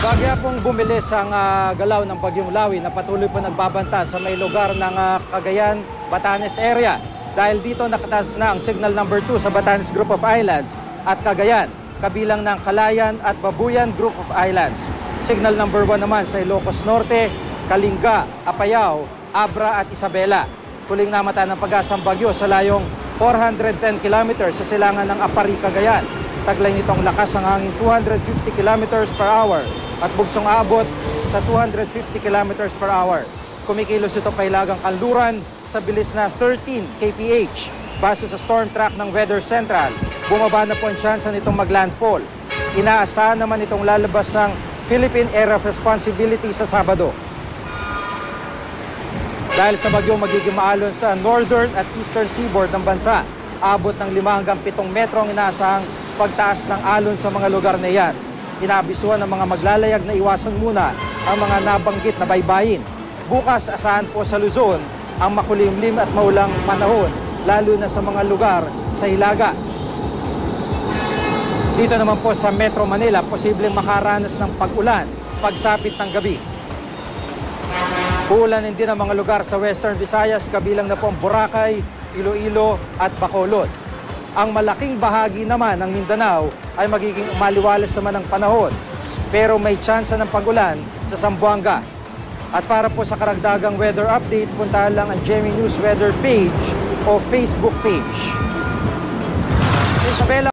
Bagya pong bumilis ang galaw ng Bagyong Lawi na patuloy po nagbabanta sa may lugar ng Cagayan, Batanes area. Dahil dito nakataas na ang signal number 2 sa Batanes Group of Islands at Cagayan, kabilang ng Calayan at Babuyan Group of Islands. Signal number 1 naman sa Ilocos Norte, Kalinga, Apayao, Abra at Isabela. Huling namata ng pag-asang bagyo sa layong 410 km sa silangan ng Apari, Cagayan. Taglay nitong lakas ng hangin 250 km per hour at bugsong aabot sa 250 km per hour. Kumikilos ito pailagang kanluran sa bilis na 13 kph. Base sa storm track ng Weather Central, bumaba na po ang tsansa nitong maglandfall. Inaasahan naman itong lalabas ng Philippine Area of Responsibility sa Sabado. Dahil sa bagyo magiging maalon sa northern at eastern seaboard ng bansa, abot ng 5 hanggang 7 metro ang inaasahang pagtaas ng alon sa mga lugar na iyan. Inaabisuhan ng mga maglalayag na iwasan muna ang mga nabanggit na baybayin. Bukas, asahan po sa Luzon ang makulimlim at maulang panahon, lalo na sa mga lugar sa Hilaga. Dito naman po sa Metro Manila, posibleng makaranas ng pag-ulan pagsapit ng gabi. Uulanin din ang mga lugar sa Western Visayas, kabilang na po ang Boracay, Iloilo at Bacolod. Ang malaking bahagi naman ng Mindanao ay magiging umaliwalas naman ng panahon, pero may tsansa ng pag-ulan sa Zamboanga. At para po sa karagdagang weather update, puntahan lang ang GMA News Weather page o Facebook page. Isabela